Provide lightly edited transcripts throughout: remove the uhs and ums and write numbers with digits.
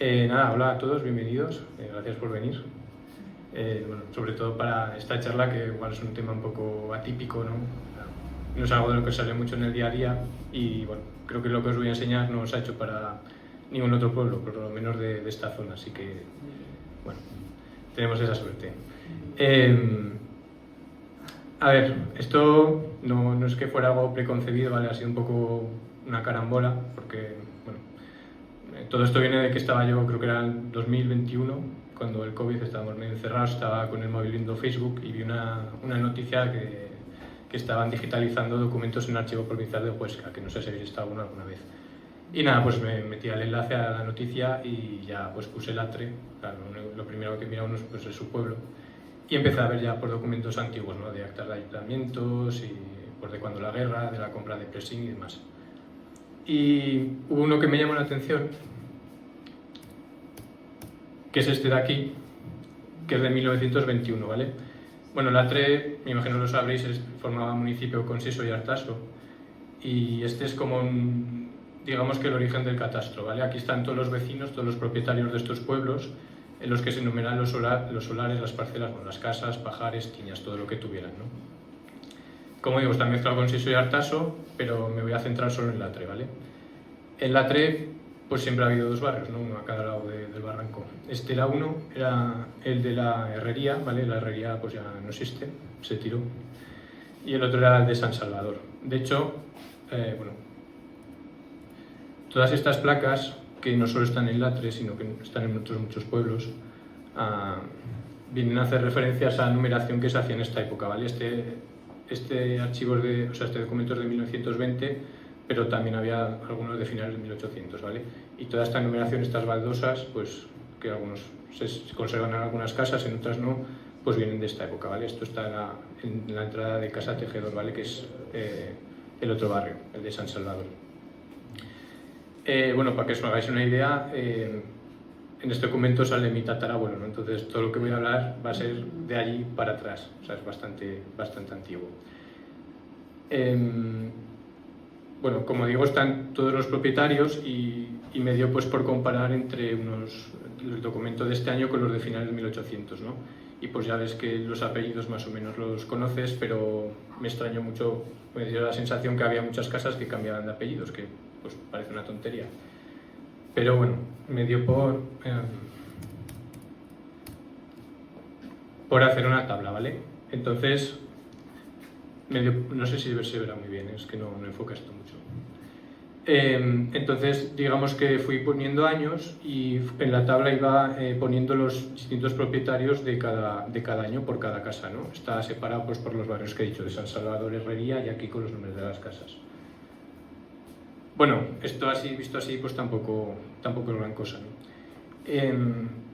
Nada, hola a todos, bienvenidos, gracias por venir. Bueno, sobre todo para esta charla, que igual es un tema un poco atípico, ¿no? No es algo de lo que sale mucho en el día a día y bueno, creo que lo que os voy a enseñar no os ha hecho para ningún otro pueblo, por lo menos de esta zona, así que bueno, tenemos esa suerte. A ver, esto no es que fuera algo preconcebido, ¿vale? Ha sido un poco una carambola, porque bueno, todo esto viene de que estaba yo, creo que era el 2021, cuando el COVID estábamos medio encerrados, estaba con el móvil viendo Facebook y vi una noticia que estaban digitalizando documentos en el archivo provincial de Huesca, que no sé si habéis estado alguna vez. Y nada, pues me metí al enlace a la noticia y ya pues puse Latre, claro, lo primero que mira uno pues, es su pueblo, y empecé a ver ya por documentos antiguos, ¿no? De actas de ayuntamientos y pues de cuando la guerra, de la compra de pressing y demás. Y hubo uno que me llamó la atención, que es este de aquí, que es de 1921, ¿vale? Bueno, Latre, me imagino lo sabréis, formaba municipio con Siso y Artaso, y este es como digamos que el origen del catastro, ¿vale? Aquí están todos los vecinos, todos los propietarios de estos pueblos, en los que se enumeran los solares, las parcelas, bueno, las casas, pajares, tiñas, todo lo que tuvieran, ¿no? Como digo, está mezclado con Siso y Artaso, pero me voy a centrar solo en Latre, ¿vale? En Latre pues siempre ha habido dos barrios, ¿no? Uno a cada lado del barranco. Este era uno, era el de la herrería, ¿vale? La herrería pues ya no existe, se tiró. Y el otro era el de San Salvador. De hecho, bueno, todas estas placas, que no solo están en Latre, sino que están en otros muchos pueblos, vienen a hacer referencias a la numeración que se hacía en esta época, ¿vale? Este archivo este documento es de 1920, pero también había algunos de finales de 1800, ¿vale? Y toda esta numeración, estas baldosas, pues que algunos se conservan en algunas casas, en otras no, pues vienen de esta época, ¿vale? Esto está en la entrada de Casa Tejedor, ¿vale? Que es el otro barrio, el de San Salvador. Bueno, para que os hagáis una idea, en este documento sale mi tatarabuelo, ¿no? Entonces todo lo que voy a hablar va a ser de allí para atrás, o sea, es bastante antiguo. Bueno, como digo, están todos los propietarios y me dio pues por comparar entre el documento de este año con los de finales de 1800, ¿no? Y pues ya ves que los apellidos más o menos los conoces, pero me extrañó mucho, me dio la sensación que había muchas casas que cambiaban de apellidos, que pues parece una tontería. Pero bueno, me dio por hacer una tabla, ¿vale? Entonces, no sé si se verá muy bien, es que no enfoca esto mucho. Entonces, digamos que fui poniendo años y en la tabla iba poniendo los distintos propietarios de cada año por cada casa, ¿no? Está separado pues, por los barrios que he dicho, de San Salvador, Herrería, y aquí con los nombres de las casas. Bueno, esto así, visto así, pues tampoco es gran cosa, ¿no?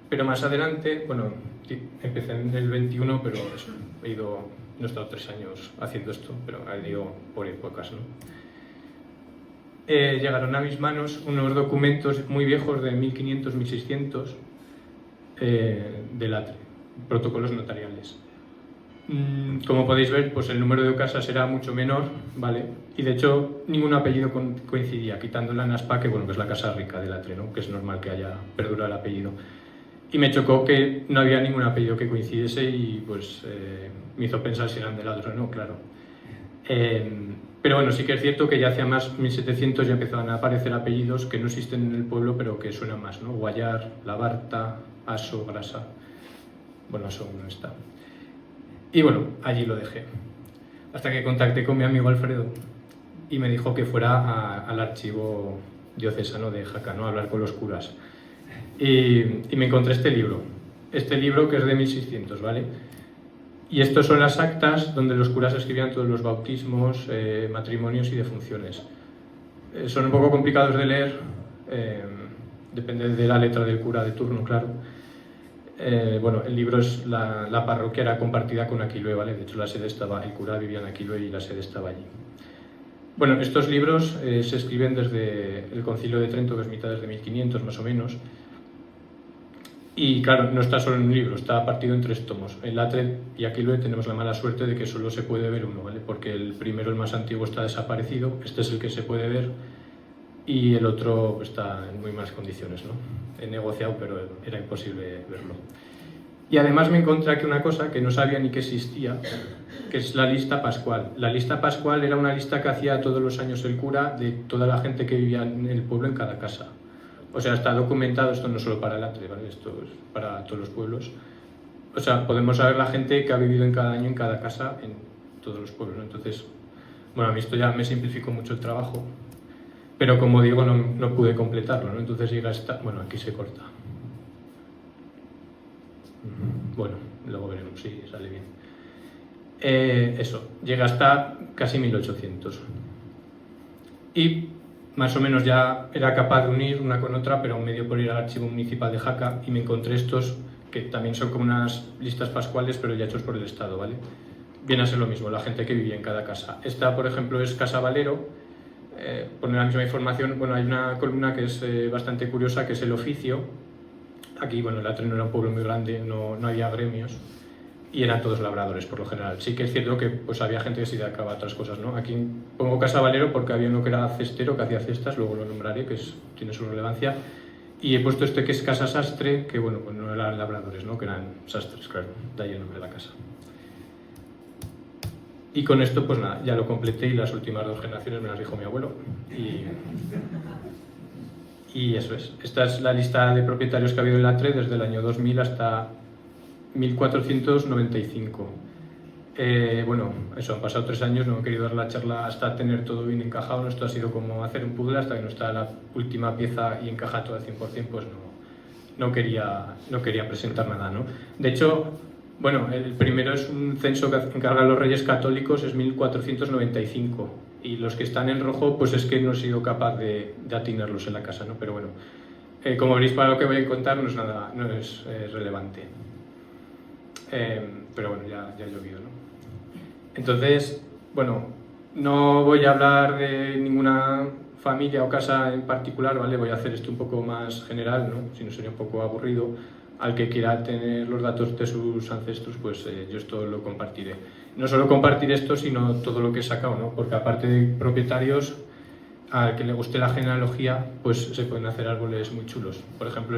Pero más adelante, bueno, empecé en el 21, pero eso, no he estado 3 años haciendo esto, pero he ido por épocas, ¿no? Llegaron a mis manos unos documentos muy viejos de 1500, 1600 de Latre, protocolos notariales. Como podéis ver, pues el número de casas era mucho menor, ¿vale? Y de hecho ningún apellido coincidía, quitando la Naspa, que bueno, que es la casa rica de Latre, ¿no? Que es normal que haya perdurado el apellido. Y me chocó que no había ningún apellido que coincidiese y pues me hizo pensar si eran del otro, ¿no? Claro. Pero bueno, sí que es cierto que ya hacia más 1700 ya empezaban a aparecer apellidos que no existen en el pueblo, pero que suenan más, ¿no? Guayar, Labarta, Aso, Grasa. Bueno, Aso no está. Y bueno, allí lo dejé. Hasta que contacté con mi amigo Alfredo y me dijo que fuera al archivo diocesano de Jaca, ¿no? A hablar con los curas. Y me encontré este libro que es de 1600, ¿vale? Y estos son las actas donde los curas escribían todos los bautismos, matrimonios y defunciones. Son un poco complicados de leer, depende de la letra del cura de turno, claro. Bueno, el libro es la parroquia era compartida con Aquilue, ¿vale? De hecho, la sede estaba, el cura vivía en Aquilue y la sede estaba allí. Bueno, estos libros se escriben desde el Concilio de Trento, que es mitad de 1500 más o menos. Y claro, no está solo en un libro, está partido en 3 tomos. En Latre y Aquilue tenemos la mala suerte de que solo se puede ver uno, ¿vale? Porque el primero, el más antiguo, está desaparecido, este es el que se puede ver. y el otro pues, está en muy malas condiciones, ¿no? He negociado, pero era imposible verlo. Y además me encontré aquí una cosa que no sabía ni que existía, que es la lista pascual. La lista pascual era una lista que hacía todos los años el cura de toda la gente que vivía en el pueblo en cada casa. O sea, está documentado, esto no solo para el Atre, ¿vale? Esto es para todos los pueblos. O sea, podemos saber la gente que ha vivido en cada año en cada casa en todos los pueblos, ¿no? Entonces, bueno, a mí esto ya me simplificó mucho el trabajo, pero como digo, no pude completarlo, ¿no? Entonces llega esta... Bueno, aquí se corta. Bueno, luego veremos si sale bien. Eso, llega hasta casi 1800. Y más o menos ya era capaz de unir una con otra, pero aún me dio por ir al archivo municipal de Jaca y me encontré estos, que también son como unas listas pascuales, pero ya hechos por el Estado, ¿vale? Viene a ser lo mismo, la gente que vivía en cada casa. Esta, por ejemplo, es Casa Valero. Pone la misma información. Bueno, hay una columna que es bastante curiosa, que es el oficio. Aquí, bueno, el Atre no era un pueblo muy grande, no había gremios y eran todos labradores por lo general. Sí que es cierto que pues, había gente que se dedicaba a otras cosas, ¿no? Aquí pongo Casa Valero porque había uno que era cestero, que hacía cestas, luego lo nombraré, que tiene su relevancia. Y he puesto este que es Casa Sastre, que bueno, pues no eran labradores, ¿no? Que eran sastres, claro, de ahí el nombre de la casa. Y con esto, pues nada, ya lo completé y las últimas 2 generaciones me las dijo mi abuelo. Y eso es. Esta es la lista de propietarios que ha habido en el Atre desde el año 2000 hasta 1495. Bueno, eso, han pasado 3 años, no he querido dar la charla hasta tener todo bien encajado. Esto ha sido como hacer un puzzle hasta que no está la última pieza y encaja todo al 100%, pues no quería presentar nada, ¿no? De hecho, bueno, el primero es un censo que encargan los Reyes Católicos, es 1495. Y los que están en rojo, pues es que no he sido capaz de atinarlos en la casa, ¿no? Pero bueno, como veréis, para lo que voy a contar no es relevante. Pero bueno, ya ha llovido, ¿no? Entonces, bueno, no voy a hablar de ninguna familia o casa en particular, ¿vale? Voy a hacer esto un poco más general, ¿no? Si no sería un poco aburrido. Al que quiera tener los datos de sus ancestros, pues yo esto lo compartiré. No solo compartir esto, sino todo lo que he sacado, ¿no? Porque aparte de propietarios, al que le guste la genealogía, pues se pueden hacer árboles muy chulos. Por ejemplo,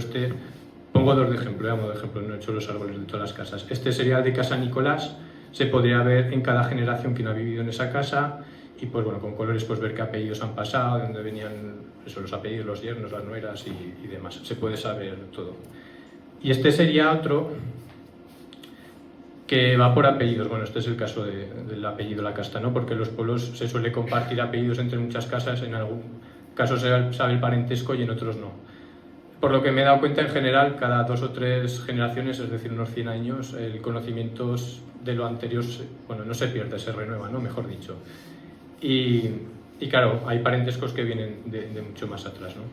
pongo 2 de ejemplo, de ejemplo, no he hecho los árboles de todas las casas. Este sería el de Casa Nicolás, se podría ver en cada generación quién ha vivido en esa casa y pues bueno, con colores pues ver qué apellidos han pasado, de dónde venían los apellidos, los yernos, las nueras y demás. Se puede saber todo. Y este sería otro que va por apellidos. Bueno, este es el caso del apellido La Casta, ¿no? Porque en los pueblos se suele compartir apellidos entre muchas casas, en algún caso se sabe el parentesco y en otros no. Por lo que me he dado cuenta, en general, cada 2 o 3 generaciones, es decir, unos 100 años, el conocimiento de lo anterior, bueno, no se pierde, se renueva, ¿no? Mejor dicho. Y claro, hay parentescos que vienen de mucho más atrás, ¿no?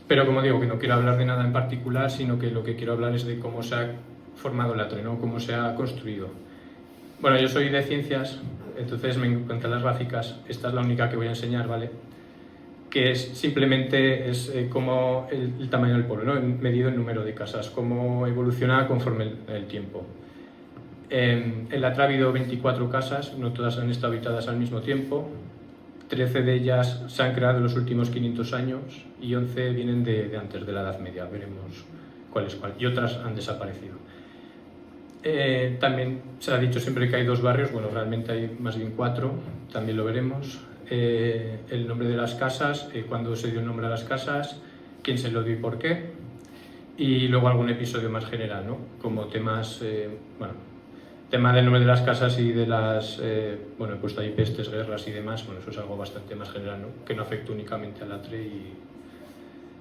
Pero como digo, que no quiero hablar de nada en particular, sino que lo que quiero hablar es de cómo se ha formado el Atre, ¿no? Cómo se ha construido. Bueno, yo soy de ciencias, entonces me encantan las gráficas. Esta es la única que voy a enseñar, ¿vale? Que simplemente es como el tamaño del pueblo, ¿no? Medido en número de casas, cómo evoluciona conforme el tiempo. En el Atre ha habido 24 casas, no todas han estado habitadas al mismo tiempo. 13 de ellas se han creado en los últimos 500 años y 11 vienen de antes de la Edad Media, veremos cuál es cuál, y otras han desaparecido. También se ha dicho siempre que hay 2 barrios, bueno, realmente hay más bien 4, también lo veremos. El nombre de las casas, cuándo se dio el nombre a las casas, quién se lo dio y por qué, y luego algún episodio más general, ¿no? Como temas, tema del nombre de las casas y de las, bueno, he puesto ahí pestes, guerras y demás, bueno, eso es algo bastante más general, ¿no? Que no afecta únicamente al Atre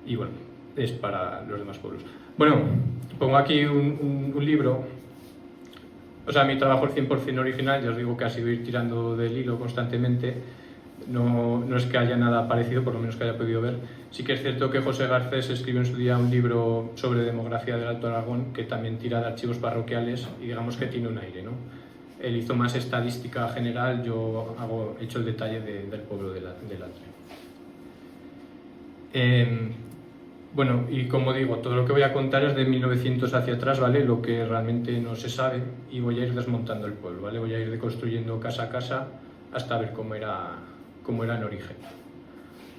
y bueno, es para los demás pueblos. Bueno, pongo aquí un libro, o sea, mi trabajo es 100% original, ya os digo que ha sido ir tirando del hilo constantemente, no es que haya nada parecido, por lo menos que haya podido ver. Sí que es cierto que José Garcés escribió en su día un libro sobre demografía del Alto Aragón, que también tira de archivos parroquiales y digamos que tiene un aire, ¿no? Él hizo más estadística general, yo he hecho el detalle del pueblo del Atre. Bueno, y como digo, todo lo que voy a contar es de 1900 hacia atrás, ¿vale? Lo que realmente no se sabe, y voy a ir desmontando el pueblo, ¿vale? Voy a ir deconstruyendo casa a casa hasta ver cómo era en origen.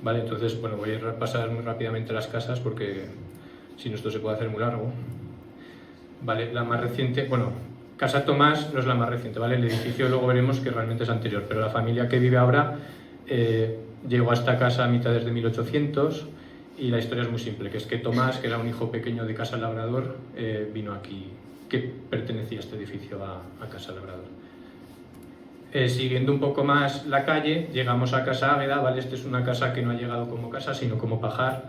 ¿vale? Entonces, bueno, voy a repasar muy rápidamente las casas porque si no esto se puede hacer muy largo. Vale, la más reciente, bueno, Casa Tomás no es la más reciente, ¿vale? El edificio luego veremos que realmente es anterior, pero la familia que vive ahora llegó a esta casa a mitades de 1800 y la historia es muy simple, que es que Tomás, que era un hijo pequeño de Casa Labrador, vino aquí, que pertenecía este edificio a Casa Labrador. Siguiendo un poco más la calle, llegamos a Casa Águeda, ¿vale? Esta es una casa que no ha llegado como casa, sino como pajar,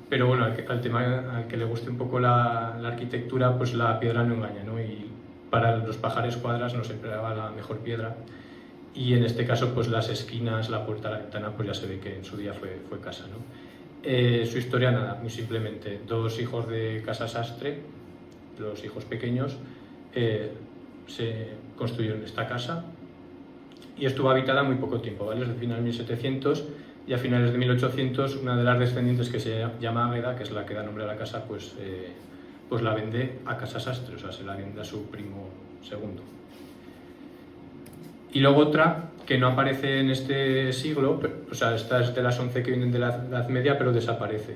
pero bueno, al que le guste un poco la arquitectura, pues la piedra no engaña, ¿no? Y para los pajares cuadras no se empleaba la mejor piedra, y en este caso, pues las esquinas, la puerta, la ventana, pues ya se ve que en su día fue casa, ¿no? Su historia, nada, muy simplemente, dos hijos de Casa Sastre, los hijos pequeños, se construyeron esta casa, y estuvo habitada muy poco tiempo, ¿vale? Desde finales de 1700 y a finales de 1800 una de las descendientes que se llama Águeda, que es la que da nombre a la casa, pues la vende a Casa Sastre, o sea, se la vende a su primo segundo. Y luego otra que no aparece en este siglo, o sea, esta es de las 11 que vienen de la Edad Media, pero desaparece.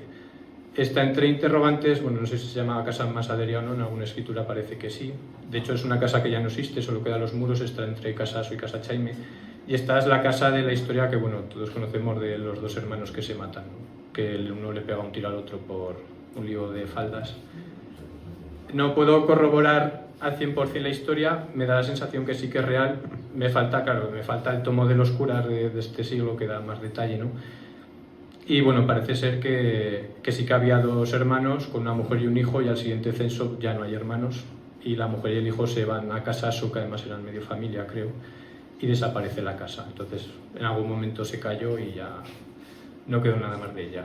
Está entre interrogantes, bueno, no sé si se llama Casa Masadería o no, en alguna escritura parece que sí. De hecho, es una casa que ya no existe, solo quedan los muros, está entre Casa Aso y Casa Chaime. Y esta es la casa de la historia que, bueno, todos conocemos de los dos hermanos que se matan, ¿no? Que el uno le pega un tiro al otro por un lío de faldas. No puedo corroborar al 100% la historia, me da la sensación que sí que es real. Me falta, claro, me falta el tomo de los curas de este siglo que da más detalle, ¿no? Y bueno, parece ser que sí que había dos hermanos con una mujer y un hijo, y al siguiente censo ya no hay hermanos y la mujer y el hijo se van a Casa Aso, que además eran medio familia, creo, y desaparece la casa. Entonces en algún momento se cayó y ya no quedó nada más de ella.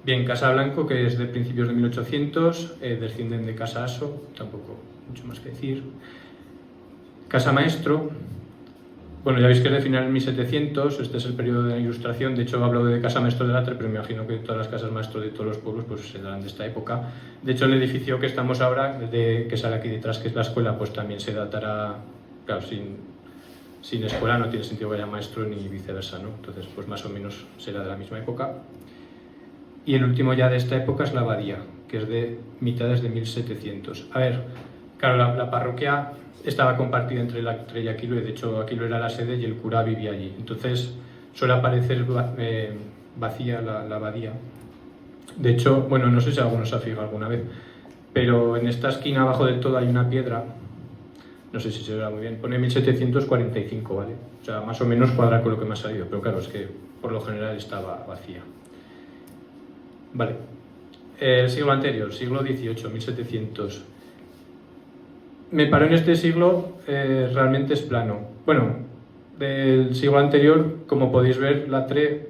Bien, Casa Blanco, que es de principios de 1800, descienden de Casa Aso, tampoco mucho más que decir. Casa Maestro, bueno, ya veis que es de finales de 1700, este es el periodo de la Ilustración. De hecho, hablo de Casa Maestro de Latre, pero me imagino que todas las casas maestro de todos los pueblos pues serán de esta época. De hecho, el edificio que estamos ahora, que sale aquí detrás, que es la escuela, pues también se datará, claro, sin escuela no tiene sentido que haya maestro ni viceversa, ¿no? Entonces, pues más o menos será de la misma época. Y el último ya de esta época es la abadía, que es de mitades de 1700. A ver, claro, la parroquia estaba compartida entre Latre y Aquilo, y de hecho Aquilo era la sede y el cura vivía allí. Entonces suele aparecer vacía la abadía. De hecho, bueno, no sé si alguno se ha fijado alguna vez, pero en esta esquina abajo del todo hay una piedra, no sé si se verá muy bien, pone 1745, ¿vale? O sea, más o menos cuadra con lo que me ha salido, pero claro, es que por lo general estaba vacía. Vale, el siglo anterior, siglo XVIII, 1700. Me paro en este siglo, realmente es plano. Bueno, del siglo anterior, como podéis ver, Latre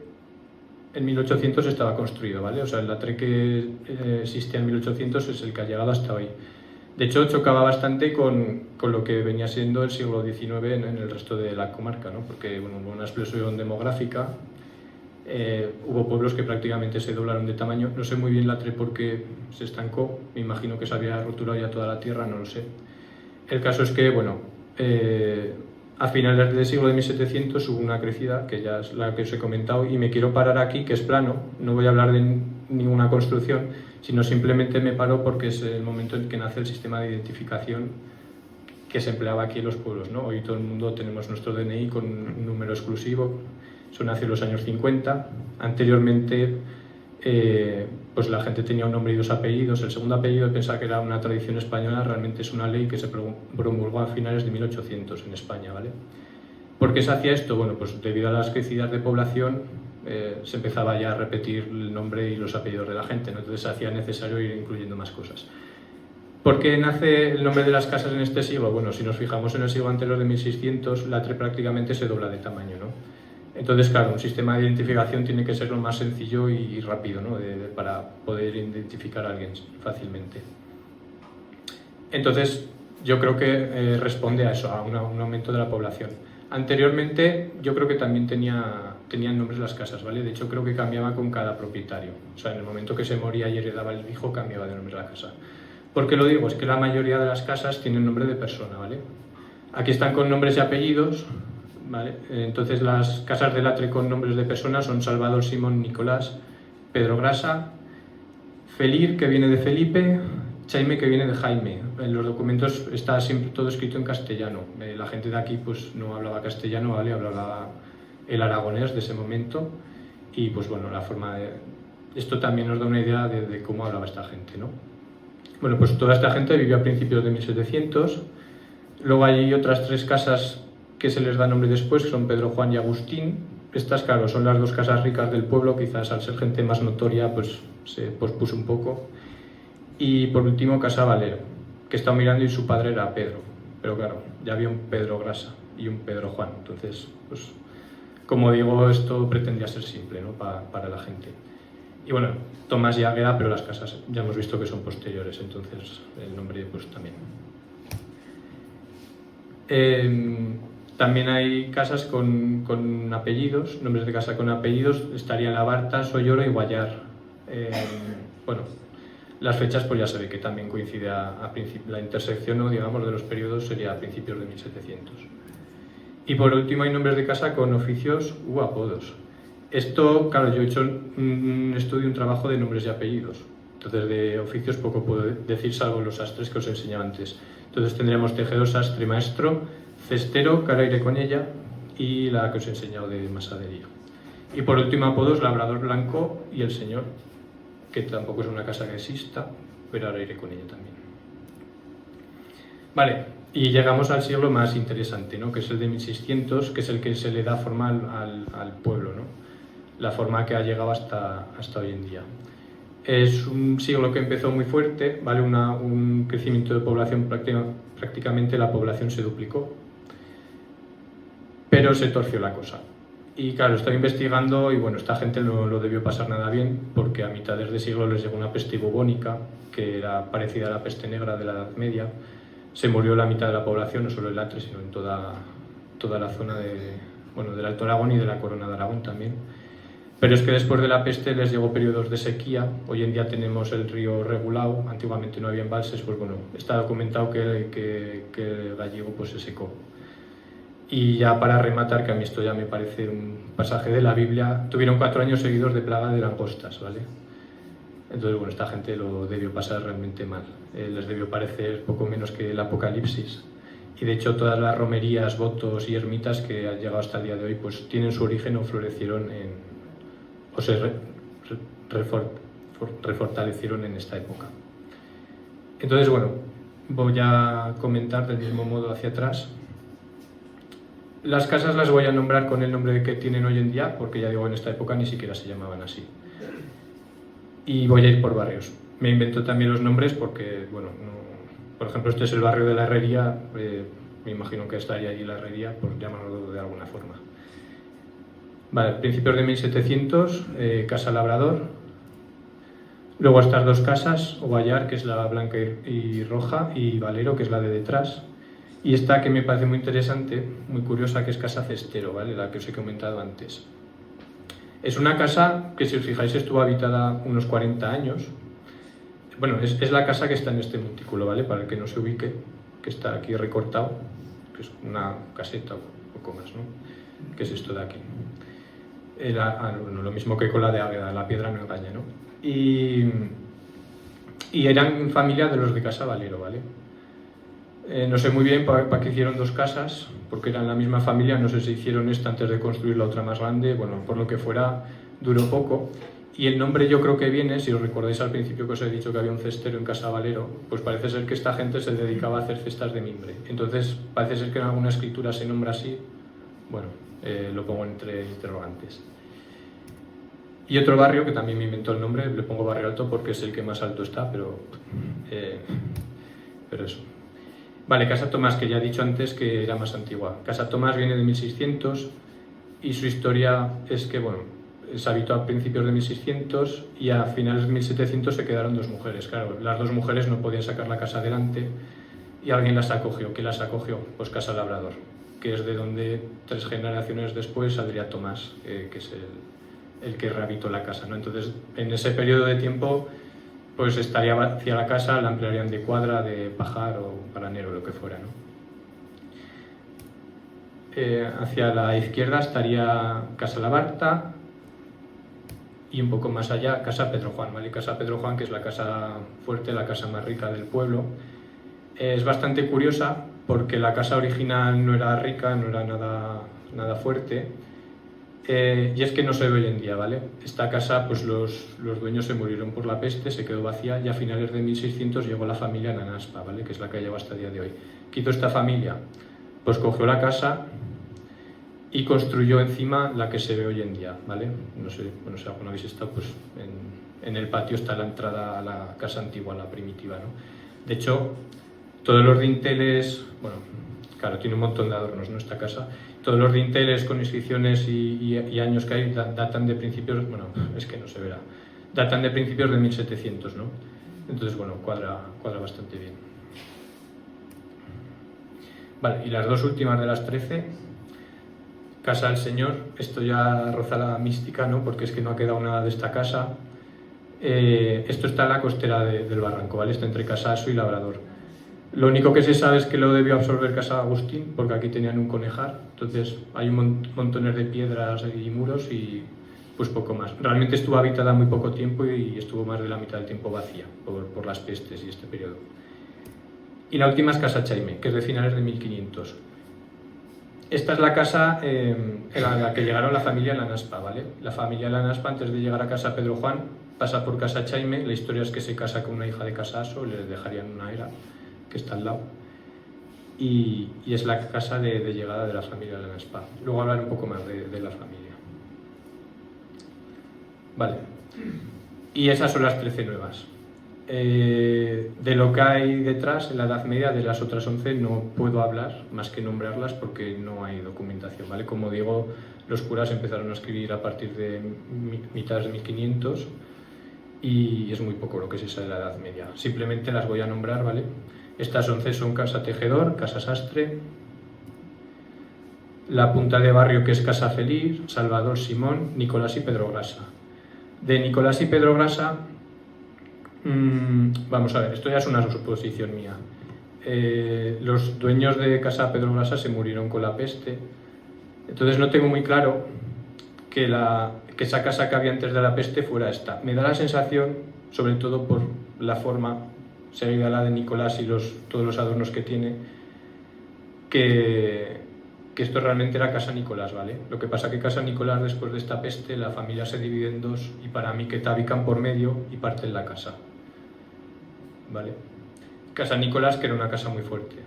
en 1800 estaba construido, ¿vale? O sea, el Latre que existía en 1800 es el que ha llegado hasta hoy. De hecho, chocaba bastante con lo que venía siendo el siglo XIX en el resto de la comarca, ¿no? Porque bueno, hubo una explosión demográfica, hubo pueblos que prácticamente se doblaron de tamaño. No sé muy bien Latre por qué se estancó, me imagino que se había roturado ya toda la tierra, no lo sé. El caso es que, bueno, a finales del siglo de 1700 hubo una crecida, que ya es la que os he comentado, y me quiero parar aquí, que es plano. No voy a hablar de ninguna construcción, sino simplemente me paro porque es el momento en que nace el sistema de identificación que se empleaba aquí en los pueblos, ¿no? Hoy todo el mundo tenemos nuestro DNI con un número exclusivo, eso nació en los años 50. Anteriormente pues la gente tenía un nombre y dos apellidos. El segundo apellido, pensaba que era una tradición española, realmente es una ley que se promulgó a finales de 1800 en España, ¿vale? ¿Por qué se hacía esto? Bueno, pues debido a las crecidas de población se empezaba ya a repetir el nombre y los apellidos de la gente, ¿no? Entonces se hacía necesario ir incluyendo más cosas. ¿Por qué nace el nombre de las casas en este siglo? Bueno, si nos fijamos en el siglo anterior de 1600, Latre prácticamente se dobla de tamaño, ¿no? Entonces, claro, un sistema de identificación tiene que ser lo más sencillo y rápido, ¿no? Para poder identificar a alguien fácilmente. Entonces, yo creo que responde a eso, a un aumento de la población. Anteriormente, yo creo que también tenían nombres las casas, ¿vale? De hecho, creo que cambiaba con cada propietario. O sea, en el momento que se moría y heredaba el hijo, cambiaba de nombre la casa. ¿Por qué lo digo? Es que la mayoría de las casas tienen nombre de persona, ¿vale? Aquí están con nombres y apellidos. ¿vale? Entonces las casas de Latre con nombres de personas son Salvador, Simón, Nicolás, Pedro Grasa, Felir, que viene de Felipe, Chaime, que viene de Jaime. En los documentos está siempre todo escrito en castellano. La gente de aquí pues no hablaba castellano, ¿vale? Hablaba el aragonés de ese momento y pues bueno, la forma de... Esto también nos da una idea de cómo hablaba esta gente, ¿no? Bueno, pues toda esta gente vivió a principios de 1700. Luego hay otras 3 casas que se les da nombre después, que son Pedro, Juan y Agustín. Estas, claro, son las 2 casas ricas del pueblo, quizás al ser gente más notoria pues se pospuso un poco. Y por último, Casa Valero, que estaba mirando y su padre era Pedro. Pero claro, ya había un Pedro Grasa y un Pedro Juan. Entonces, pues, como digo, esto pretendía ser simple, ¿no? para la gente. Y bueno, Tomás y Águeda, pero las casas ya hemos visto que son posteriores, entonces el nombre pues también. También hay casas con apellidos, nombres de casa con apellidos. Estaría Labarta, Solloro y Guayar. Bueno, las fechas pues ya se ve que también coincide la intersección, ¿no? Digamos, de los periodos sería a principios de 1700. Y por último hay nombres de casa con oficios u apodos. Esto, claro, yo he hecho un estudio, un trabajo de nombres y apellidos. Entonces de oficios poco puedo decir, salvo los sastres que os enseñaba antes. Entonces tendremos tejedor, sastre, maestro, cestero, caraire con ella y la que os he enseñado de masadería. Y por último apodos, labrador blanco y el señor, que tampoco es una casa que exista, pero ahora iré con ella también. Vale, y llegamos al siglo más interesante, ¿no? Que es el de 1600, que es el que se le da forma al pueblo, ¿no? La forma que ha llegado hasta hoy en día. Es un siglo que empezó muy fuerte, ¿vale? Un crecimiento de población, prácticamente la población se duplicó, pero se torció la cosa. Y claro, estoy investigando y bueno, esta gente no lo debió pasar nada bien, porque a mitades de siglo les llegó una peste bubónica, que era parecida a la peste negra de la Edad Media. Se murió la mitad de la población, no solo en Latre, sino en toda la zona del Alto Aragón y de la Corona de Aragón también. Pero es que después de la peste les llegó periodos de sequía. Hoy en día tenemos el río regulado, antiguamente no había embalses, pues bueno, está documentado que el gallego pues se secó. Y ya para rematar, que a mí esto ya me parece un pasaje de la Biblia, tuvieron 4 años seguidos de plaga de langostas, ¿vale? Entonces, bueno, esta gente lo debió pasar realmente mal. Les debió parecer poco menos que el Apocalipsis. Y de hecho todas las romerías, votos y ermitas que han llegado hasta el día de hoy, pues tienen su origen o florecieron o se refortalecieron en esta época. Entonces, bueno, voy a comentar del mismo modo hacia atrás. Las casas las voy a nombrar con el nombre que tienen hoy en día, porque ya digo, en esta época ni siquiera se llamaban así. Y voy a ir por barrios. Me invento también los nombres porque, bueno, por ejemplo, este es el barrio de la Herrería, me imagino que estaría ahí la Herrería, por llamarlo de alguna forma. Vale, principios de 1700, Casa Labrador. Luego estas 2 casas, Guayar, que es la blanca y roja, y Valero, que es la de detrás. Y esta que me parece muy interesante, muy curiosa, que es Casa Cestero, ¿vale? La que os he comentado antes. Es una casa que, si os fijáis, estuvo habitada unos 40 años. Bueno, es la casa que está en este montículo, ¿vale? Para el que no se ubique, que está aquí recortado, que es una caseta o poco más, ¿no? Que es esto de aquí. Bueno, lo mismo que con la de Águeda, la piedra no engaña, ¿no? Y eran familia de los de Casa Valero, ¿vale? No sé muy bien para qué hicieron 2 casas, porque eran la misma familia, no sé si hicieron esta antes de construir la otra más grande, bueno, por lo que fuera, duró poco. Y el nombre yo creo que viene, si os recordáis al principio que os he dicho que había un cestero en Casa Valero, pues parece ser que esta gente se dedicaba a hacer cestas de mimbre. Entonces parece ser que en alguna escritura se nombra así, bueno, lo pongo entre interrogantes. Y otro barrio que también me inventó el nombre, le pongo Barrio Alto porque es el que más alto está, pero eso. Vale, Casa Tomás, que ya he dicho antes que era más antigua. Casa Tomás viene de 1600 y su historia es que, bueno, se habitó a principios de 1600 y a finales de 1700 se quedaron 2 mujeres. Claro, las 2 mujeres no podían sacar la casa adelante y alguien las acogió. ¿Qué las acogió? Pues Casa Labrador, que es de donde 3 generaciones después saldría Tomás, que es el que rehabilitó la casa, ¿no? Entonces, en ese periodo de tiempo, pues estaría vacía la casa, la ampliarían de cuadra, de pajar o paranero, lo que fuera, ¿no? hacia la izquierda estaría Casa Labarta y un poco más allá Casa Pedro Juan, ¿vale? Casa Pedro Juan, que es la casa fuerte, la casa más rica del pueblo. Es bastante curiosa porque la casa original no era rica, no era nada fuerte, y es que no se ve hoy en día, ¿vale? Esta casa, pues los dueños se murieron por la peste, se quedó vacía y a finales de 1600 llegó la familia Nanaspa, ¿vale? Que es la que lleva hasta el día de hoy. ¿Qué hizo esta familia? Pues cogió la casa y construyó encima la que se ve hoy en día, ¿vale? No sé, bueno, si alguna habéis estado, pues en el patio está la entrada a la casa antigua, la primitiva, ¿no? De hecho, todos los dinteles, bueno, claro, tiene un montón de adornos, ¿no? Esta casa. Todos los dinteles con inscripciones y años que hay datan de principios, bueno, es que no se verá, datan de principios de 1700, ¿no? Entonces, bueno, cuadra bastante bien. Vale, y las dos últimas de las 13, Casa del Señor, esto ya roza la mística, ¿no? Porque es que no ha quedado nada de esta casa. Esto está en la costera del barranco, ¿vale? Está entre Casaso y Labrador. Lo único que se sabe es que lo debió absorber Casa Agustín, porque aquí tenían un conejar, entonces hay montones de piedras y muros y pues poco más. Realmente estuvo habitada muy poco tiempo y estuvo más de la mitad del tiempo vacía por las pestes y este periodo. Y la última es Casa Chaime, que es de finales de 1500. Esta es la casa en la que llegaron la familia Lanaspa, ¿vale? La familia Lanaspa, antes de llegar a Casa Pedro Juan, pasa por Casa Chaime. La historia es que se casa con una hija de Casaso, le dejarían una era que está al lado, y es la casa de llegada de la familia Lanaspa. Luego hablar un poco más de la familia. Vale, y esas son las 13 nuevas. De lo que hay detrás en la Edad Media, de las otras 11 no puedo hablar más que nombrarlas porque no hay documentación, ¿vale? Como digo, los curas empezaron a escribir a partir de mitad de 1500 y es muy poco lo que se sabe de la Edad Media. Simplemente las voy a nombrar, ¿vale? Estas 11 son Casa Tejedor, Casa Sastre, la Punta de Barrio, que es Casa Feliz, Salvador Simón, Nicolás y Pedro Grasa. De Nicolás y Pedro Grasa, vamos a ver, esto ya es una suposición mía. Los dueños de Casa Pedro Grasa se murieron con la peste, entonces no tengo muy claro que esa casa que había antes de la peste fuera esta. Me da la sensación, sobre todo por la forma seguida a la de Nicolás y todos los adornos que tiene, que esto realmente era Casa Nicolás, ¿vale? Lo que pasa que Casa Nicolás, después de esta peste, la familia se divide en dos y para mí que tabican por medio y parten la casa, ¿vale? Casa Nicolás, que era una casa muy fuerte.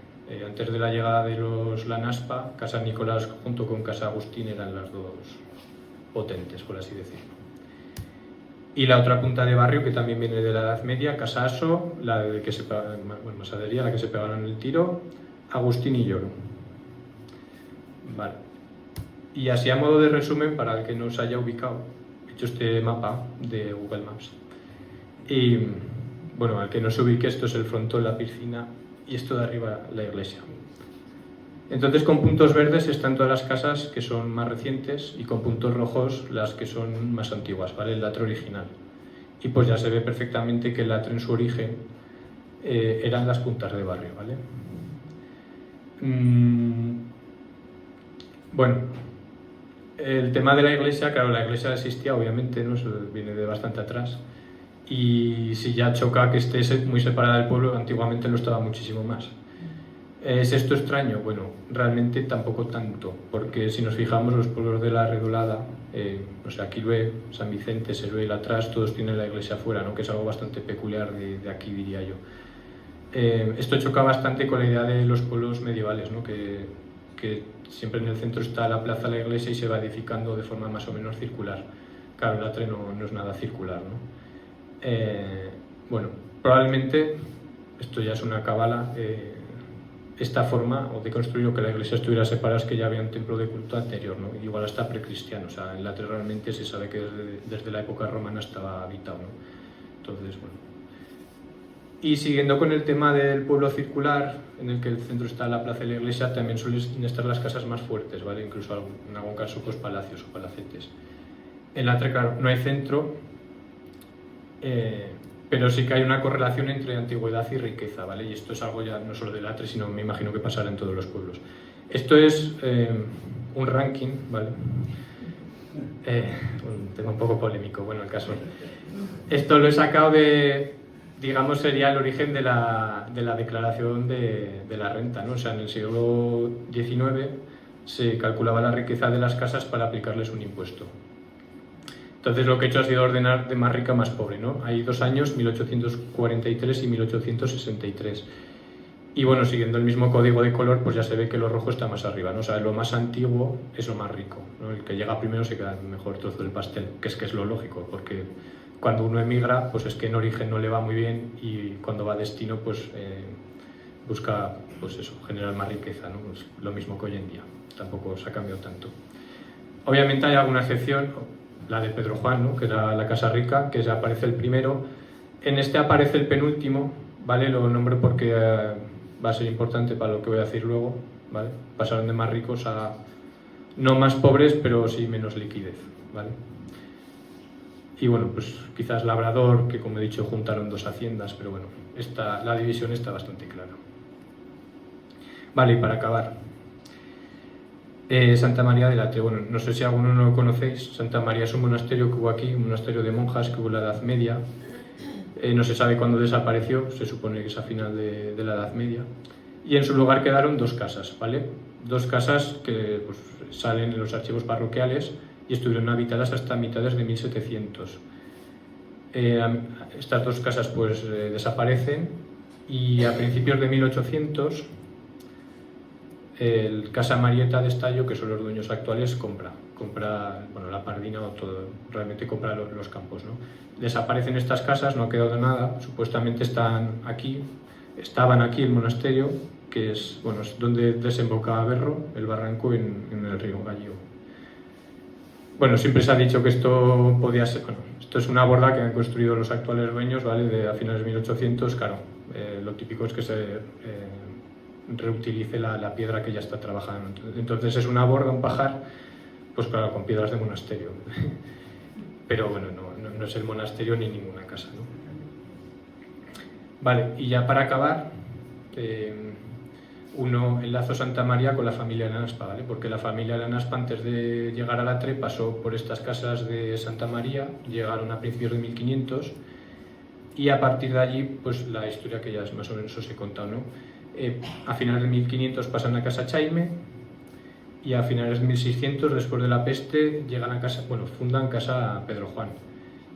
Antes de la llegada de los Lanaspa, Casa Nicolás junto con Casa Agustín eran las dos potentes, por así decirlo. Y la otra Punta de Barrio, que también viene de la Edad Media, Casaso, la de que se Masadería, la que se pegaron el tiro, Agustín y Lloro. Vale. Y así a modo de resumen, para el que no se haya ubicado, he hecho este mapa de Google Maps. Y bueno, al que no se ubique, esto es el frontón, la piscina, y esto de arriba la iglesia. Entonces, con puntos verdes están todas las casas que son más recientes y con puntos rojos las que son más antiguas, ¿vale? El Latre original. Y pues ya se ve perfectamente que el Latre en su origen eran las puntas de barrio, ¿vale? Bueno, el tema de la iglesia, claro, la iglesia existía, obviamente, ¿no? Eso viene de bastante atrás. Y si ya choca que esté muy separada del pueblo, antiguamente lo estaba muchísimo más. ¿Es esto extraño? Bueno, realmente tampoco tanto, porque si nos fijamos, los pueblos de la Redolada, o sea, Quirué, San Vicente, Seruel, atrás, todos tienen la iglesia afuera, ¿no? Que es algo bastante peculiar de aquí, diría yo. Esto choca bastante con la idea de los pueblos medievales, ¿no? Que siempre en el centro está la plaza, la iglesia y se va edificando de forma más o menos circular. Claro, el Latre no es nada circular, ¿no? Bueno, probablemente, esto ya es una cábala, esta forma o de construir o que la iglesia estuviera separada es que ya había un templo de culto anterior, ¿no? Igual hasta precristiano, o sea, el Latre realmente se sabe que desde la época romana estaba habitado, ¿no? Entonces, bueno. Y siguiendo con el tema del pueblo circular, en el que el centro está la plaza y la iglesia, también suelen estar las casas más fuertes, ¿vale? Incluso en algún caso, pues palacios o palacetes. En Latre, claro, no hay centro, pero sí que hay una correlación entre antigüedad y riqueza, ¿vale? Y esto es algo ya no solo de Latre, sino me imagino que pasará en todos los pueblos. Esto es un ranking, ¿vale? Un tema un poco polémico, bueno, el caso. Esto lo he sacado de, digamos, sería el origen de la declaración de la renta, ¿no? O sea, en el siglo XIX se calculaba la riqueza de las casas para aplicarles un impuesto. Entonces lo que he hecho ha sido ordenar de más rica a más pobre, ¿no? Hay 2 años, 1843 y 1863. Y bueno, siguiendo el mismo código de color, pues ya se ve que lo rojo está más arriba, ¿no? O sea, lo más antiguo es lo más rico, ¿no? El que llega primero se queda el mejor trozo del pastel, que es lo lógico, porque cuando uno emigra, pues es que en origen no le va muy bien y cuando va a destino, pues busca, pues eso, generar más riqueza, ¿no? Pues lo mismo que hoy en día, tampoco se ha cambiado tanto. Obviamente hay alguna excepción, la de Pedro Juan, ¿no? Que era la Casa Rica, que aparece el primero. En este aparece el penúltimo, ¿vale? Lo nombro porque va a ser importante para lo que voy a decir luego, ¿vale? Pasaron de más ricos a no más pobres, pero sí menos liquidez, ¿vale? Y bueno, pues quizás Labrador, que como he dicho juntaron 2 haciendas, pero bueno, la división está bastante clara. Vale, y para acabar, Santa María del Atre. Bueno, no sé si alguno no lo conocéis. Santa María es un monasterio que hubo aquí, un monasterio de monjas que hubo en la Edad Media. No se sabe cuándo desapareció, se supone que es a final de la Edad Media. Y en su lugar quedaron 2 casas, ¿vale? 2 casas que pues, salen en los archivos parroquiales y estuvieron habitadas hasta mitades de 1700. Estas 2 casas pues desaparecen y a principios de 1800 el Casa Marieta de Estallo, que son los dueños actuales, compra bueno, la Pardina o todo, realmente compra los campos, ¿no? Desaparecen estas casas, no ha quedado nada, supuestamente estaban aquí el monasterio, que es, bueno, es donde desemboca Berro, el barranco en el río Gallego. Bueno, siempre se ha dicho que esto podía ser, bueno, esto es una borda que han construido los actuales dueños, ¿vale? A finales de 1800, claro, lo típico es que se reutilice la piedra que ya está trabajando. Entonces es una borda, un pajar, pues claro, con piedras de monasterio. Pero bueno, no es el monasterio ni ninguna casa, ¿no? Vale, y ya para acabar, uno enlazo Santa María con la familia Lanaspa, ¿vale? Porque la familia Lanaspa, antes de llegar a Latre, pasó por estas casas de Santa María, llegaron a principios de 1500, y a partir de allí, pues la historia que ya más o menos os he contado, ¿no? A finales de 1500 pasan a Casa Chaime y a finales de 1600, después de la peste, llegan a casa, bueno, fundan Casa Pedro Juan.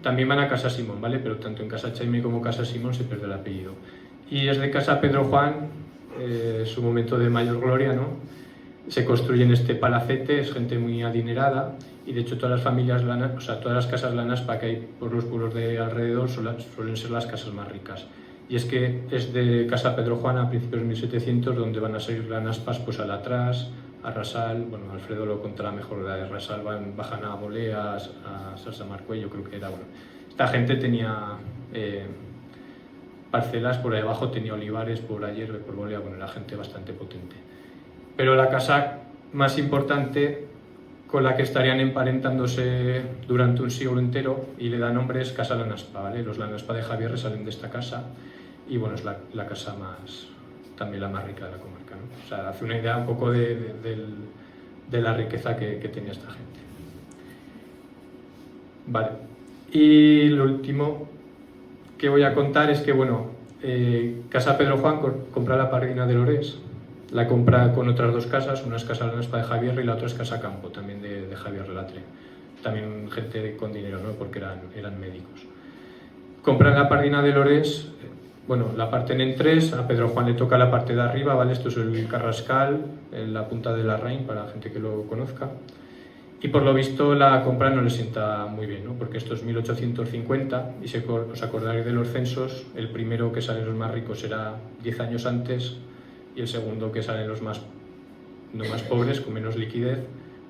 También van a Casa Simón, ¿vale? Pero tanto en Casa Chaime como Casa Simón se pierde el apellido. Y desde Casa Pedro Juan, su momento de mayor gloria, ¿no? Se construyen este palacete, es gente muy adinerada y de hecho todas las familias Lanaspa, o sea, todas las casas Lanaspa que hay por los pueblos de alrededor suelen ser las casas más ricas. Y es que es de Casa Pedro Juan a principios de 1700 donde van a salir Lanaspas pues a Latras, a Rasal, bueno, Alfredo lo contará mejor, de Rasal bajan a Bolea, a Salsamarcuello, creo que era, bueno. Esta gente tenía parcelas por ahí abajo, tenía olivares por ayer, por Bolea, bueno, era gente bastante potente. Pero la casa más importante con la que estarían emparentándose durante un siglo entero y le da nombre es Casa Lanaspa, ¿vale? Los Lanaspa de Javier salen de esta casa y bueno, es la casa más, también la más rica de la comarca, ¿no? O sea, hace una idea un poco de la riqueza que tenía esta gente. Vale, y lo último que voy a contar es que, bueno, Casa Pedro Juan compra la Pardina de Lorés, la compra con otras 2 casas, una es Casa Lanaspa de Javier y la otra es Casa Campo, también de Javier Latre. También gente con dinero, ¿no? Porque eran médicos. Compran la Pardina de Lorés, bueno, la parten en 3, a Pedro Juan le toca la parte de arriba, ¿vale? Esto es el Carrascal, en la punta de la Rain, para la gente que lo conozca. Y por lo visto la compra no le sienta muy bien, ¿no? Porque esto es 1850 y os acordaréis de los censos, el primero que salen los más ricos será 10 años antes y el segundo que salen los más pobres, con menos liquidez,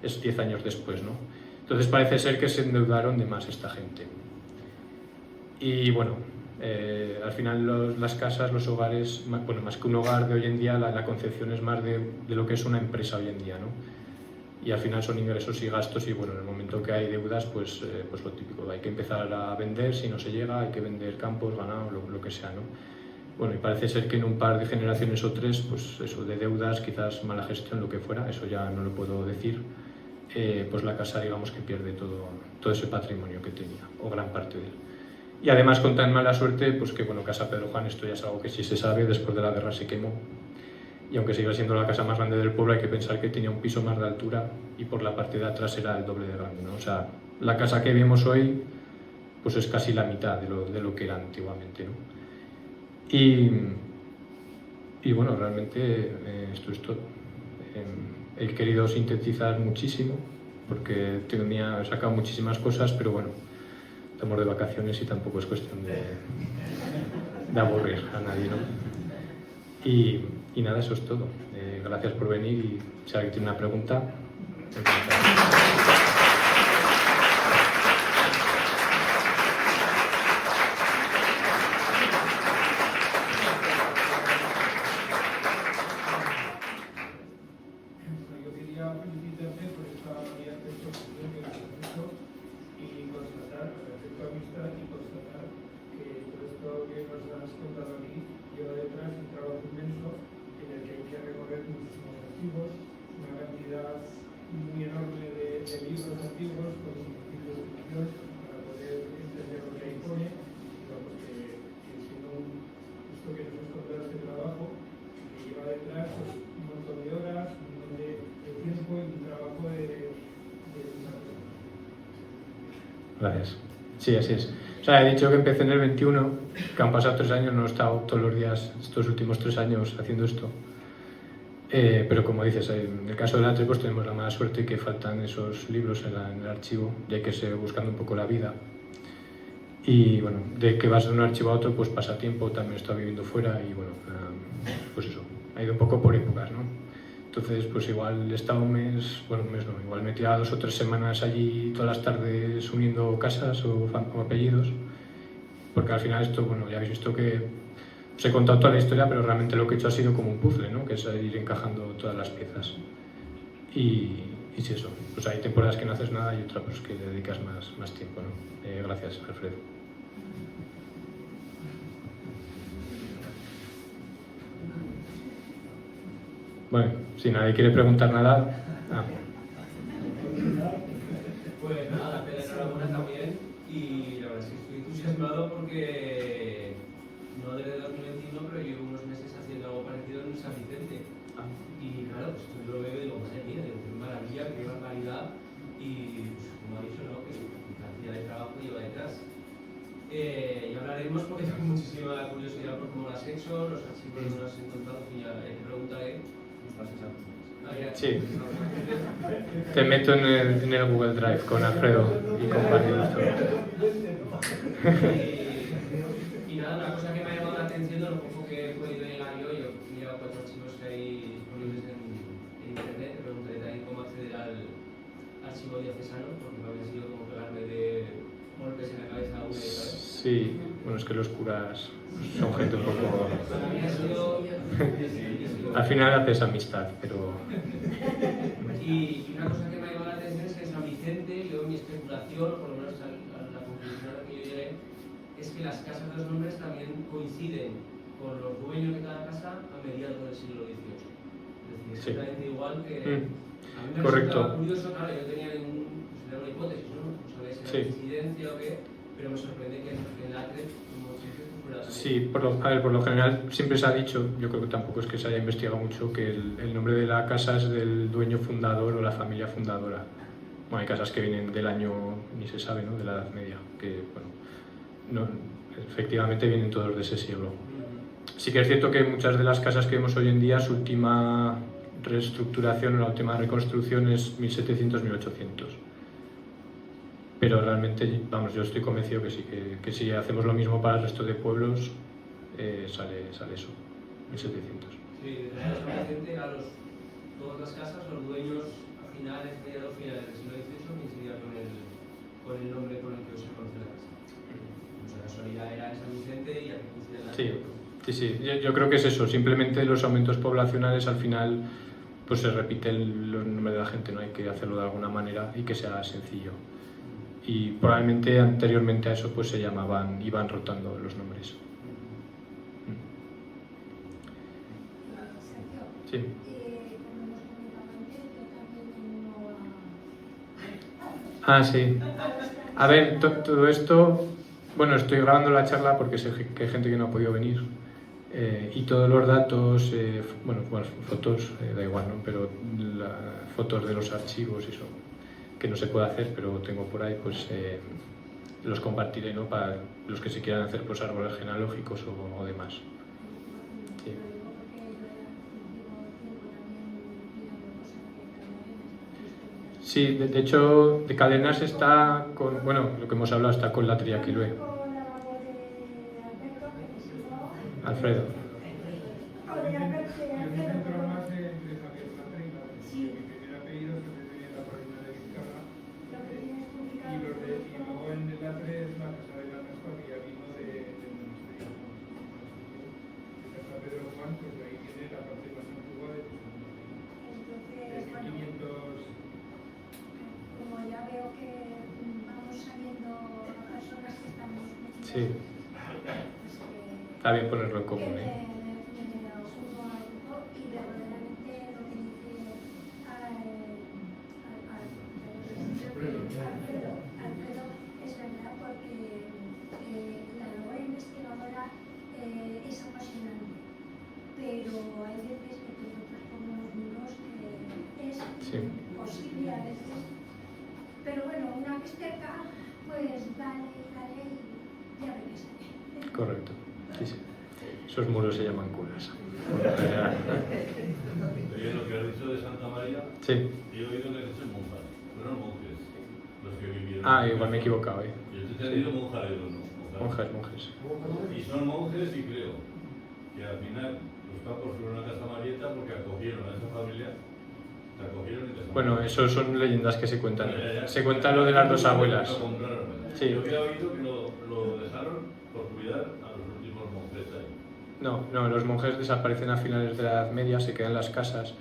es 10 años después, ¿no? Entonces parece ser que se endeudaron de más esta gente. Y bueno, al final las casas, los hogares, bueno, más que un hogar de hoy en día, la concepción es más de lo que es una empresa hoy en día, ¿no? Y al final son ingresos y gastos y bueno, en el momento que hay deudas, pues lo típico, hay que empezar a vender, si no se llega, hay que vender campos, ganado, lo que sea, ¿no? Bueno, y parece ser que en un par de generaciones o 3, pues eso, de deudas, quizás mala gestión, lo que fuera, eso ya no lo puedo decir, pues la casa, digamos, que pierde todo ese patrimonio que tenía, o gran parte de él. Y además, con tan mala suerte, pues que, bueno, Casa Pedro Juan, esto ya es algo que sí se sabe, después de la guerra se quemó. Y aunque siga siendo la casa más grande del pueblo, hay que pensar que tenía un piso más de altura y por la parte de atrás era el doble de grande, ¿no? O sea, la casa que vemos hoy, pues es casi la mitad de lo que era antiguamente, ¿no? Y bueno, realmente esto es todo. He querido sintetizar muchísimo porque he sacado muchísimas cosas, pero bueno, estamos de vacaciones y tampoco es cuestión de aburrir a nadie, ¿no? Y nada, eso es todo. Gracias por venir y si alguien tiene una pregunta, una cantidad muy enorme de libros antiguos con ilustración para poder entender lo que ahí pone, digamos que siendo esto que nos has contado este trabajo, que lleva detrás pues, un montón de horas, un montón de tiempo y un trabajo de Gracias. Sí, así es. O sea, he dicho que empecé en el 21, que han pasado 3 años, no he estado todos los días estos últimos 3 años haciendo esto. Pero como dices, en el caso del Atre pues tenemos la mala suerte que faltan esos libros en el archivo y hay que seguir buscando un poco la vida. Y bueno, de que vas de un archivo a otro pues pasa tiempo, también he estado viviendo fuera y bueno, pues eso, ha ido un poco por épocas, ¿no? Entonces pues igual he estado un mes no, igual me he tirado 2 o 3 semanas allí todas las tardes uniendo casas o apellidos, porque al final esto, bueno, ya habéis visto que os he contado toda la historia, pero realmente lo que he hecho ha sido como un puzzle, ¿no? Que es ir encajando todas las piezas. Y sí, eso. Pues hay temporadas que no haces nada y otras pues, que le dedicas más tiempo, ¿no? Gracias, Alfredo. Bueno, si nadie quiere preguntar nada... Pues nada, enhorabuena también. Y la verdad es que estoy entusiasmado porque... no desde 2021, pero llevo unos meses haciendo algo parecido en San Vicente. Y claro, pues yo lo veo y digo, madre mía, digo, qué maravilla, qué barbaridad. Y pues, como ha dicho, ¿no? Que cantidad de trabajo lleva detrás. Y hablaremos porque tengo muchísima curiosidad por cómo lo has hecho, los archivos no los has encontrado, y ya te preguntaré. Sí. Te meto en el Google Drive con Alfredo y compartimos todo. Y nada, una cosa que me ha llamado la atención de lo poco que he podido llegar yo he mirado 4 archivos que hay disponibles en internet, te preguntaré también cómo acceder al archivo diocesano, porque me había sido como pegarme de golpes en la cabeza una y otra vez. Sí, bueno, es que los curas son gente un poco... Al final haces amistad, pero... Y una cosa que me ha llamado la atención es que en San Vicente, yo mi especulación, por lo menos la conclusión a la que yo llegué, es que las casas de los nombres también coinciden con los dueños de cada casa a mediados del siglo XVIII. Es decir, exactamente igual que... A mí me resultaba curioso, claro, yo tenía una hipótesis, ¿no? No sabía si era coincidencia o qué, pero me sorprende que en la Atre, como siempre, fuera también. Sí, por lo general siempre se ha dicho, yo creo que tampoco es que se haya investigado mucho, que el nombre de la casa es del dueño fundador o la familia fundadora. Bueno, hay casas que vienen del año, ni se sabe, ¿no? De la Edad Media, que, bueno, no, efectivamente vienen todos de ese siglo. Sí que es cierto que muchas de las casas que vemos hoy en día, su última reestructuración o la última reconstrucción es 1700-1800. Pero realmente, vamos, yo estoy convencido que sí, que si hacemos lo mismo para el resto de pueblos, sale eso, 1700. Sí, desde a todas las casas, los dueños mediados finales del siglo XVIII coincidían con el nombre con el que se conoce la casa. Mucha casualidad era en San Vicente y aquí coincide la... Sí, yo creo que es eso, simplemente los aumentos poblacionales al final pues se repiten el nombre de la gente, no hay que hacerlo de alguna manera y que sea sencillo. Y probablemente anteriormente a eso pues iban rotando los nombres. Sí. Como hemos comentado antes, yo también tengo Ah, sí. A ver, todo esto, bueno, estoy grabando la charla porque sé que hay gente que no ha podido venir y todos los datos, bueno, fotos, da igual, ¿no? Pero fotos de los archivos y eso, que no se puede hacer, pero tengo por ahí, pues los compartiré, ¿no? Para los que se quieran hacer pues árboles genealógicos o demás. Sí. Sí, de hecho, de Cadenas está con, bueno, lo que hemos hablado está con la Triaquilué. Alfredo. Yo me centro más entre Javier Latre y Latre. Mi primer apellido siempre tenía la página de Vizcarra. Y luego en el Latre es la casa de la Naspa que ya vino del monasterio. De Casa Pedro Juan, pues de ahí viene la parte más antigua de tu Entonces, bueno, 1500. como ya veo que vamos saliendo a personas que estamos metidas, Sí. pues Está bien ponerlo en común, ¿eh? me ocupo al grupo y verdaderamente lo que dice Alfredo es verdad, porque la labor investigadora es apasionante, pero hay veces que te encuentras con unos muros que es Sí. imposible a veces. Pero bueno, una que esté acá, pues dale y ya ve que sale. Correcto. Sí, sí. Esos muros se llaman curas. Oye, lo que has dicho de Santa María, Sí. yo he oído que han hecho monjas, no eran monjes los que vivieron. Ah, igual me he equivocado, ¿eh? Yo te he entendido monjareros, ¿no? Monjes. Y son monjes y creo que al final los capos fueron a Santa Marieta porque acogieron a esa familia, se acogieron y les Bueno, eso son leyendas que se cuentan. Ya. Se cuenta lo de las dos abuelas. Lo compraron. Sí. Yo había oído que lo dejaron por cuidar a los últimos monjes ahí. No, los monjes desaparecen a finales de la Edad Media, se quedan en las casas.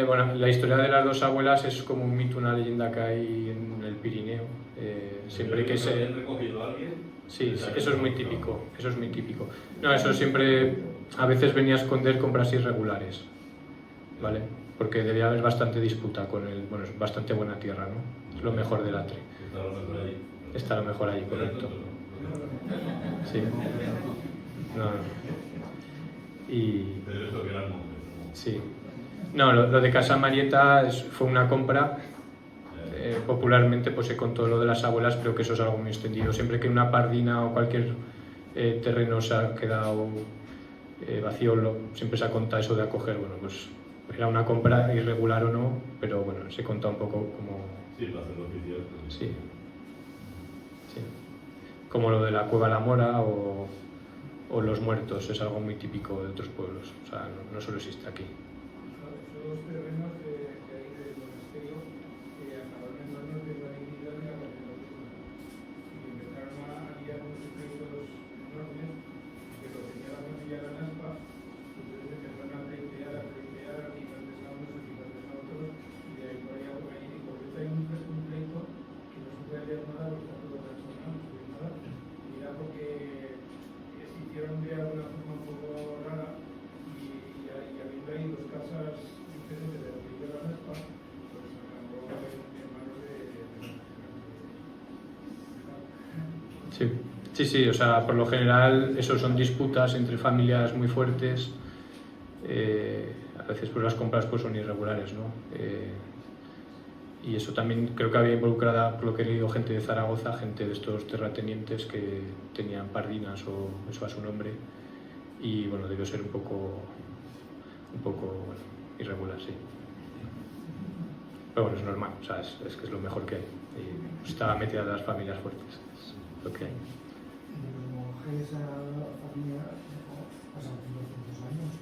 Bueno, la historia de las dos abuelas es como un mito, una leyenda que hay en el Pirineo. Siempre que se... ¿Habían recogido a alguien? Sí, eso es muy típico, No, eso siempre, a veces venía a esconder compras irregulares, ¿vale? Porque debía haber bastante disputa con el, bueno, es bastante buena tierra, ¿no? Es lo mejor del Atre. Está lo mejor allí. Está lo mejor allí, correcto. Sí. No. Y... Pero eso que eran monjes, ¿no? Sí. No, lo de Casa Marieta fue una compra. Popularmente pues se contó lo de las abuelas, creo que eso es algo muy extendido. Siempre que una pardina o cualquier terreno se ha quedado vacío, siempre se ha contado eso de acoger. Bueno, pues era una compra irregular o no, pero bueno, se cuenta un poco como... Sí, para hacerlo oficial. Pues. Sí. Como lo de la Cueva La Mora o los muertos, es algo muy típico de otros pueblos, o sea, no solo existe aquí. Esos terrenos de ahí del monasterio acabaron en manos de la dignidad de la catedral y empezaron a liar unos secretos enormes que lo tenía la familia de la Naspa, entonces empezaron a pleitear, quitantes a unos, quitantes a otros, y de ahí por allá por ahí, y por eso hay un pleito que no se puede leer nada, porque está todo personal, no se ve nada, y era porque se hicieron de alguna forma un poco rara, y habiendo ahí dos casas diferentes de la que yo la Naspa, pues acabó en manos de Sí, o sea, por lo general eso son disputas entre familias muy fuertes, a veces pues las compras pues son irregulares, ¿no? Y eso también creo que había involucrada, por lo que he leído, gente de Zaragoza, gente de estos terratenientes que tenían pardinas o eso a su nombre, y bueno, debió ser un poco bueno, irregular, sí. Pero bueno, es normal, o sea, es que es lo mejor que hay. Y estaba metida de las familias fuertes, es lo que hay. Los monjes a la familia pasaron 200 años.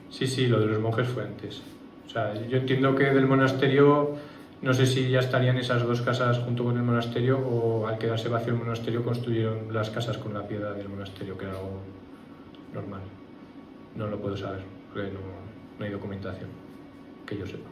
Sí, lo de los monjes fue antes. O sea, yo entiendo que del monasterio, no sé si ya estarían esas dos casas junto con el monasterio o al quedarse vacío el monasterio construyeron las casas con la piedra del monasterio, que era algo normal. No lo puedo saber, porque no hay documentación, que yo sepa.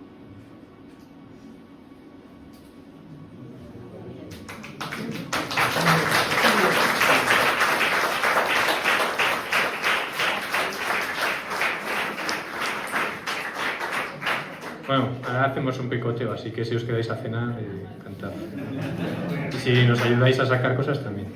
Bueno, ahora hacemos un picoteo, así que si os quedáis a cenar, encantado. Y si nos ayudáis a sacar cosas también.